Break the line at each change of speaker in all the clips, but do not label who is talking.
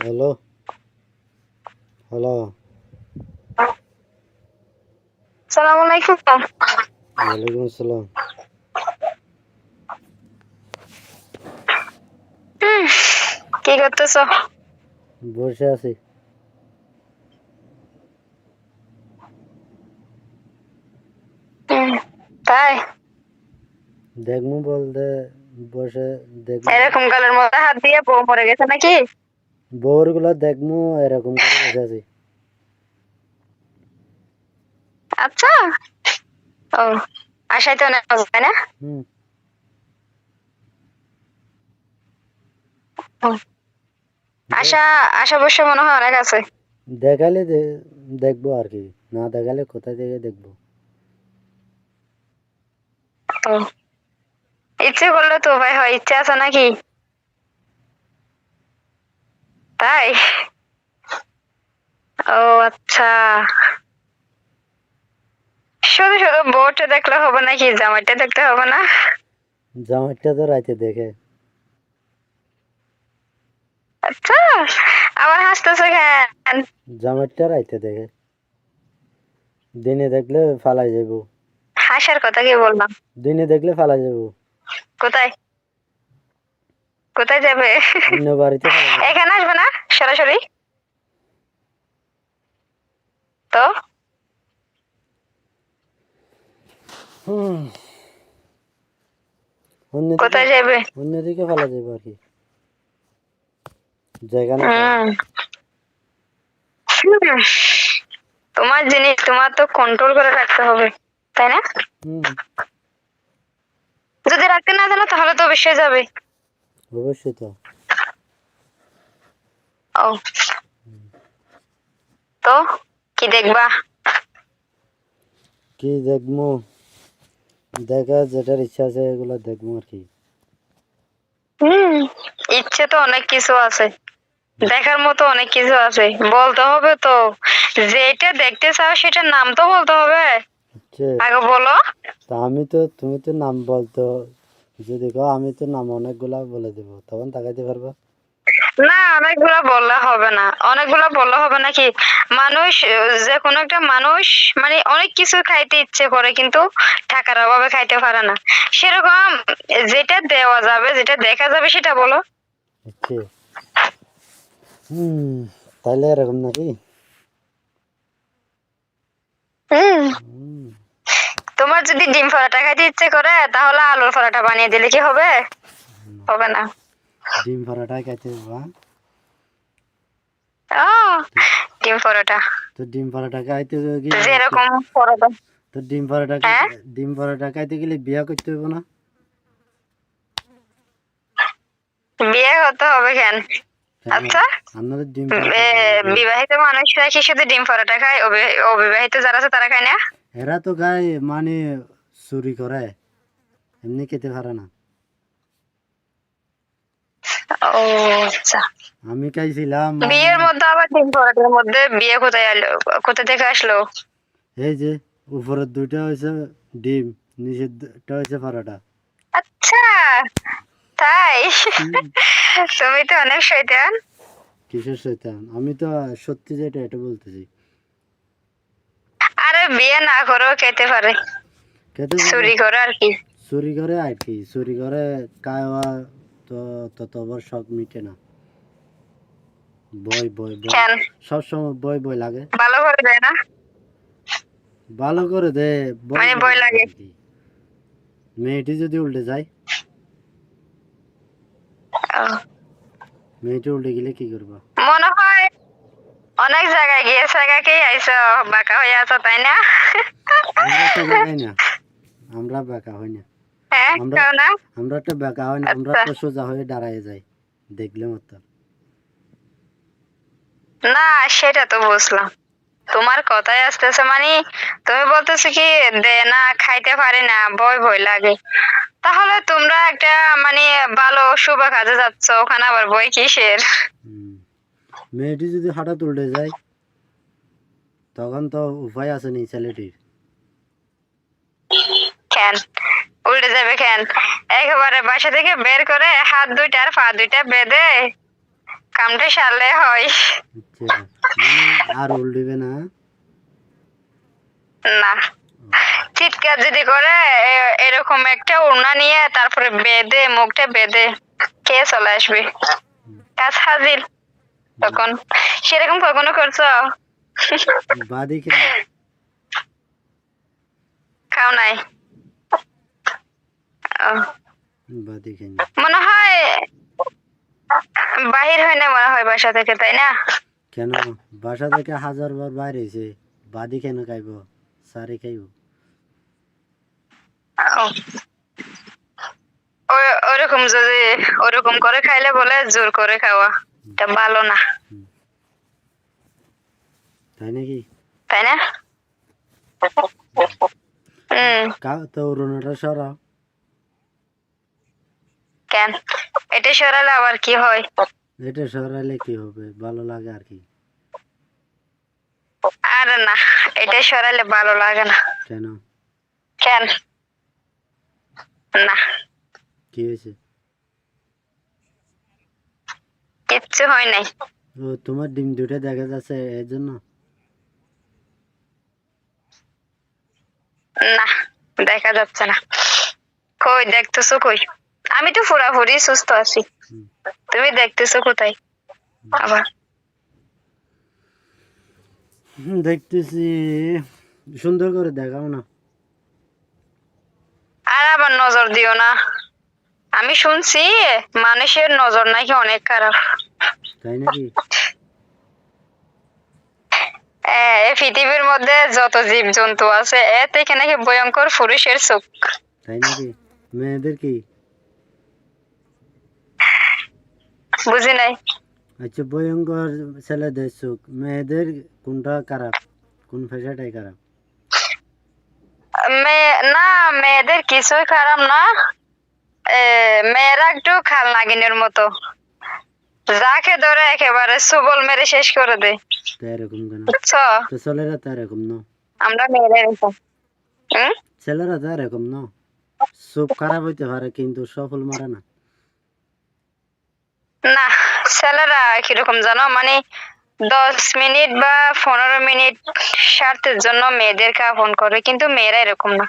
Hello hello
সালাম আলাইকুম।
ওয়ালাইকুম আসসালাম।
হুম, কি করতেছো?
বসে আছি।
হুম, তাই
দেখমু বলতে বসে দেখমু
এরকম গালের মধ্যে হাত দিয়ে বউ মরে গেছে নাকি?
বউর গুলা দেখমু এরকম করে বসে আছি।
আচ্ছা। ও, আশাই তো অনেক মজা, তাই না?
হুম
হুম, আশা আশা বসে মনে হয় অনেক আছে।
দেখালে দেখবো আর কি, না দেখালে কোথায় থেকে দেখবো।
ও, ইচ্ছে করলে তো ভাই হয়, ইচ্ছে আছে নাকি? তাই? ও আচ্ছা। শুধু শুধু বউটা দেখলে হবে নাকি, জামাইটা দেখতে হবে না?
জামাইটা তো রাইতে দেখে।
আচ্ছা, আবার হাসতেছে কেন?
জামাইটা রাইতে দেখে, দিনে দেখলে ফালাই যাবো।
হাসার কথা কি বললাম?
দিনে দেখলে ফালাই যাবো।
কোথায় কোথায় যাবে?
অন্য বাড়িতে ফালাই যাবো।
এখানে আসবে না সরাসরি? তো
হুম অন্যদিকে
কোথায় যাবে?
অন্যদিকে ফালাই যাবো আর কি, জায়গা না পাওয়া।
হুম, হুম, তোমার জিনিস তোমার তো কন্ট্রোল করে রাখতে হবে, তাই না?
হুম
যদি রাখতে না জানো তাহলে তো অবশ্যই যাবে।
অবশ্যই তো।
ও, তো কি দেখবা?
কি দেখবো, দেখা যেটার ইচ্ছা আছে এগুলো দেখবো আর কি।
হুম, ইচ্ছে তো অনেক কিছু আছে, দেখার মতো অনেক কিছু আছে, বলতে হবে তো। যেটা দেখতে চাও সেটার নাম তো বলতে হবে।
হচ্ছে
আগে বলো।
তা তুমি তো নাম বলতো, যদি কও আমি তো নাম অনেকগুলা বলে দেবো, তখন তাকাইতে পারবা।
না, অনেকগুলা বললে হবে না, অনেকগুলা বললে হবে নাকি? মানুষ, যে কোনো একটা মানুষ মানে অনেক কিছু খাইতে ইচ্ছে করে কিন্তু টাকার অভাবে খাইতে পারে না। সেরকম যেটা দেওয়া যাবে, যেটা দেখা যাবে সেটা বলো।
হচ্ছে হুম তাইলে এরকম নাকি?
হুম,
হুম
তোমার যদি ডিম পরোটা খাইতে ইচ্ছে করে তাহলে আলুর পরোটা বানিয়ে দিলে কি হবে? হবে না।
ডিম পরোটা খাইতে পারবা?
ও, ডিম পরোটা
তো ডিম পরোটা খাইতে কি
যেরকম পরোটা।
তো ডিম পরোটা
হ্যাঁ,
ডিম পরোটা খাইতে গেলে বিয়া করতে হবে না?
বিয়ে করতে হবে কেন?
কেন
আচ্ছা,
আপনাদের ডিম পরোটা
বিবাহিত মানুষরা কি শুধু ডিম পরোটা খায়? অবিবাহিত যারা আছে তারা খায় না?
এরা তো গায়ে মানে চুরি করে, এমনি খেতে পারে না।
ও আচ্ছা।
আমি খাইছিলাম মানে,
বিয়ের মধ্যে আবার ডিম পরোটার মধ্যে বিয়ে কোথায় এলো? কোথা থেকে আসলো?
এই যে উপরের দুইটা হয়েছে ডিম, নিচের দুইটা হয়েছে পরোটা।
আচ্ছা, তাই?
হুম,
তুমি তো অনেক শয়তান।
কিসের শয়তান, আমি তো সত্যি যেটা এটা বলতেছি।
আরে বিয়ে না করেও খেতে পারে,
খেতে পারে,
চুরি করে আর কি।
চুরি করে আর কি, চুরি করে খাওয়া তো তত আবার শখ মিটে না। ভয় ভয় ভয়,
কেন?
সবসময় ভয় ভয় লাগে।
ভালো করে দেয় না?
ভালো করে দে, ভয়
মানে
ভয়
ভয়
লাগে
লাগে?
আর কি। মেয়েটি যদি উল্টে যায়,
ও,
মেয়েটি উল্টে গেলে কি করবা?
মনে হয় অনেক জায়গায় গিয়েছে, জায়গাকেই আইসো, বাঁকা হয়ে আছো, তাই না?
আমরা তো বেকাই না, আমরা বেকা হই না।
হ্যাঁ,
আমরা
কেউ না?
আমরা একটা বেকা হই না, আমরা
আচ্ছা,
তো সোজা হয়ে দাঁড়ায় যাই দেখলে মতো।
না সেটা তো বুঝলাম, তোমার কথাই আসতেছে মানে তুমি বলতেছো কি দে না, খাইতে পারি না, ভয় ভয় লাগে। তাহলে তোমরা একটা মানে ভালো শুভ কাজে যাচ্ছ, ওখানে আবার ভয় কিসের?
হুম। মেয়েটি যদি হঠাৎ উল্টে যায়, তখন তো উপায় আছে নি ছেলেটির।
কেন উল্টে যাবে কেন? একেবারে বাসা থেকে বের করে হাত দুইটা আর পা দুইটা বেঁধে কামটা সারলে হয়।
আচ্ছা, মানে আর উল্টিবে না?
না, চিৎকার যদি করে এরকম একটা ওড়না নিয়ে তারপরে বেঁধে মুখটা বেঁধে কে চলে আসবে, কাজ হাজির। তখন সেরকম কখনো করছো?
বাদি কেন?
খাও নাই? ও,
বাদি কেন?
মনে হয় বাহির হয় না, মনে হয় বাসা থেকে, তাই না?
কেন বাসা থেকে 1000 বার বাইরে হয়েছে, বাদি কেন খাইব? সারি খাইব।
ও, ওরকম যদি ওরকম করে খাইলে বলে জোর করে খাওয়া, এটা ভালো না,
তাই নাকি?
তাই না?
তো উড়োনাটা সরাও।
কেন এটা সরালে আবার কি হয়?
এটা সরাইলে কি হবে? ভালো লাগে আর কি।
আরে না, এটা সরালে ভালো লাগে না।
কেন?
কেন? না,
কি হয়েছে?
কিচ্ছু হয় নাই।
ও, তোমার ডিম দুটো দেখা যাচ্ছে এর জন্য?
না, দেখা যাচ্ছে না। কই দেখতেছো কই? আমি তো পুরাপুরি সুস্থ আছি, তুমি দেখতেছো কোথায়? আবার
দেখতেছি, সুন্দর করে দেখাও না।
আর আবার নজর দিও না। আমি শুনছি মানুষের নজর নাকি অনেক খারাপ।
তাই নাকি?
এই পৃথিবীর মধ্যে যত জীব জন্তু আছে এর থেকে নাকি ভয়ঙ্কর পুরুষের চোখ।
তাই নাকি? মেয়েদের কি?
বুঝি নাই।
আচ্ছা, ভয়ঙ্কর ছেলেদের চোখ, মেয়েদের কোনটা খারাপ? কোন পেশাটাই খারাপ?
না, মেয়েদের কিছুই খারাপ না। মেয়েরা একটু খাল নাগিনের মতো, যাকে ধরে একেবারে সুবল মেরে শেষ করে দেয়,
তো এরকম কেন?
বুঝছো?
তো ছেলেরা তো এরকম না।
আমরা মেয়েরা এরকম।
ছেলেরা তো এরকম না, চোখ খারাপ হইতে পারে কিন্তু সফল মারে না।
না, ছেলেরা কিরকম জানো, মানে 10 মিনিট বা 15 মিনিট স্বার্থের জন্য মেয়েদেরকে আপন করে, কিন্তু মেয়েরা এরকম না।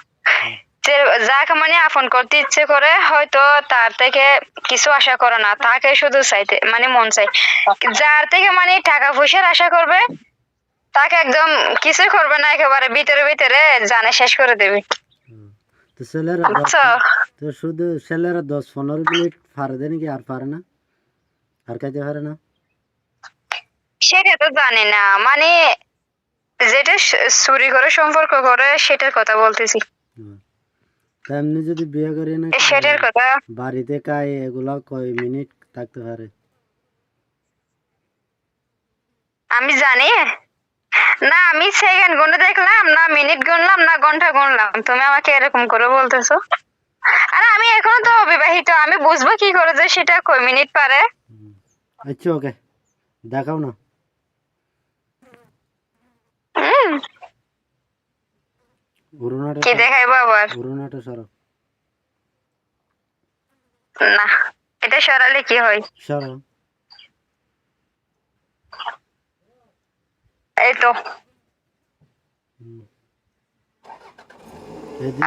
যাকে মানে আপন করতে ইচ্ছে করে হয়তো তার থেকে কিছু আশা করে না, তাকে শুধু চাইতে মানে মন চাই। যার থেকে মানে টাকা পয়সার আশা করবে তাকে একদম কিছুই করবে না, একেবারে ভিতরে ভিতরে জানে শেষ করে দেবে,
তো ছেলেরা
বুঝছো?
তো শুধু ছেলেরা 10-15 মিনিট পারে দেয় নাকি? আর পারে না? আর খাইতে পারে না?
সেটা তো জানি না, মানে যেটা চুরি করে সম্পর্ক করে সেটার কথা বলতেছি।
তা এমনি যদি বিয়ে করি না,
সেটার কথা
বাড়িতে খাই, এগুলা কয় মিনিট থাকতে পারে?
আমি জানি না, আমি সেকেন্ড গুনে দেখলাম না, মিনিট গুনলাম না, ঘন্টা গুনলাম, তুমি আমাকে এরকম করে বলতেছো। আর আমি এখনো তো অবিবাহিত, আমি বুঝবো কি করে যে সেটা কয় মিনিট পারে?
আচ্ছা, ওকে, দেখাও না।
হুম,
উড়োনাটা
কি দেখাইবো আবার?
উড়োনাটা সরো।
না, এটা সরালে কি হয়?
সরো।
এই তো।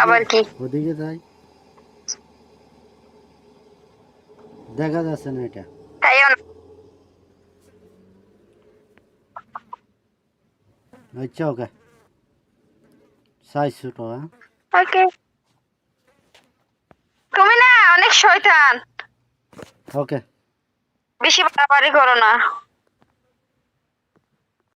আবার কি?
ওদিকে যাই, দেখা যাচ্ছে না এটা।
তাইও না।
আচ্ছা, ওকে, সাইজ ছোট। হ্যাঁ,
ওকে, তুমি না অনেক শয়তান,
ওকে।
বেশি বাড়াবাড়ি করো না।